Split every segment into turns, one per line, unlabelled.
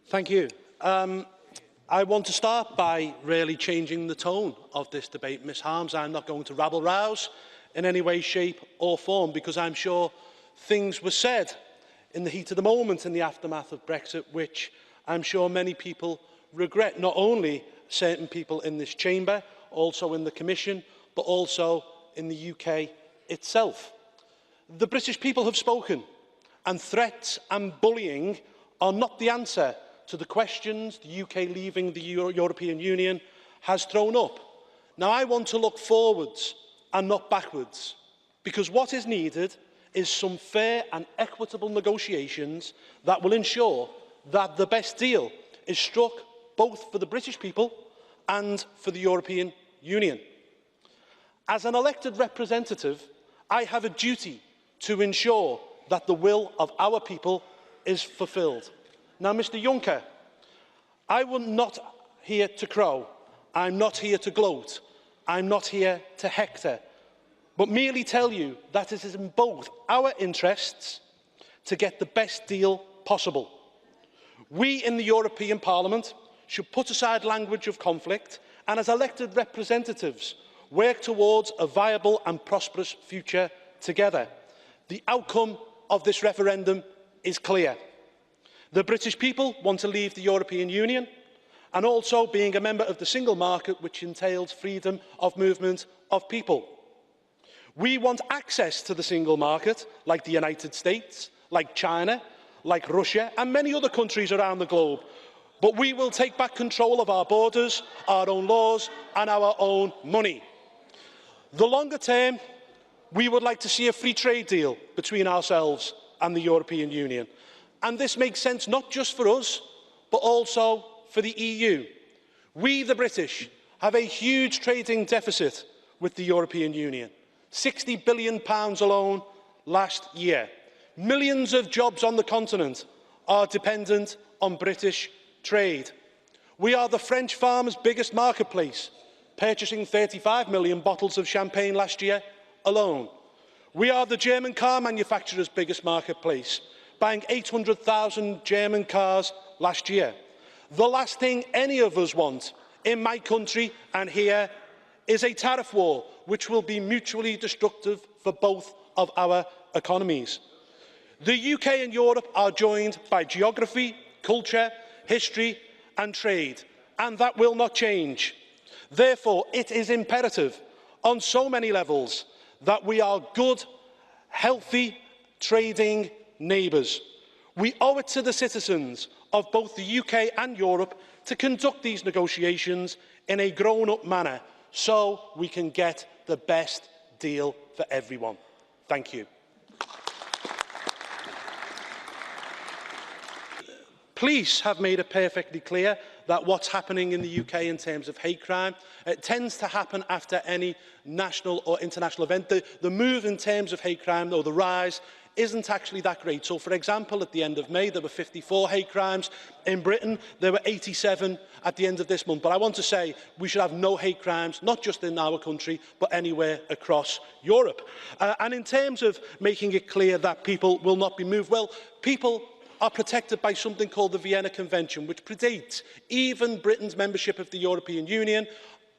Thank you. I want to start by really changing the tone of this debate, Ms Harms. I'm not going to rabble-rouse in any way, shape or form, because I'm sure things were said in the heat of the moment in the aftermath of Brexit, which I'm sure many people regret, not only certain people in this chamber, also in the Commission, but also in the UK itself. The British people have spoken, and threats and bullying are not the answer to the questions the UK leaving the European Union has thrown up. Now, I want to look forwards and not backwards, because what is needed is some fair and equitable negotiations that will ensure that the best deal is struck both for the British people and for the European Union. As an elected representative, I have a duty to ensure that the will of our people is fulfilled. Now, Mr Juncker, I am not here to crow, I'm not here to gloat, I'm not here to hector, but merely tell you that it is in both our interests to get the best deal possible. We in the European Parliament should put aside language of conflict and, as elected representatives, work towards a viable and prosperous future together. The outcome of this referendum is clear. The British people want to leave the European Union, and also being a member of the single market, which entails freedom of movement of people. We want access to the single market, like the United States, like China, like Russia, and many other countries around the globe. But we will take back control of our borders, our own laws, and our own money. The longer term, we would like to see a free trade deal between ourselves and the European Union. And this makes sense not just for us, but also for the EU. We, the British, have a huge trading deficit with the European Union. £60 billion alone last year. Millions of jobs on the continent are dependent on British trade. We are the French farmers' biggest marketplace, purchasing 35 million bottles of champagne last year alone. We are the German car manufacturers' biggest marketplace, buying 800,000 German cars last year. The last thing any of us want in my country and here is a tariff war, which will be mutually destructive for both of our economies. The UK and Europe are joined by geography, culture, history and trade, and that will not change. Therefore, it is imperative on so many levels that we are good, healthy, trading neighbours. We owe it to the citizens of both the UK and Europe to conduct these negotiations in a grown-up manner so we can get the best deal for everyone. Thank you. Police have made it perfectly clear that what's happening in the UK in terms of hate crime tends to happen after any national or international event. The move in terms of hate crime, or the rise, isn't actually that great. So, for example, at the end of May, there were 54 hate crimes. In Britain, there were 87 at the end of this month. But I want to say we should have no hate crimes, not just in our country, but anywhere across Europe. And in terms of making it clear that people will not be moved, well, people are protected by something called the Vienna Convention, which predates even Britain's membership of the European Union.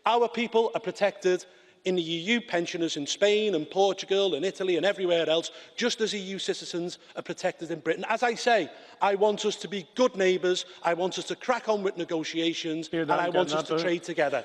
Our people are protected in the EU, pensioners in Spain and Portugal and Italy and everywhere else, just as EU citizens are protected in Britain. As I say, I want us to be good neighbours, I want us to crack on with negotiations, and I want us to trade together.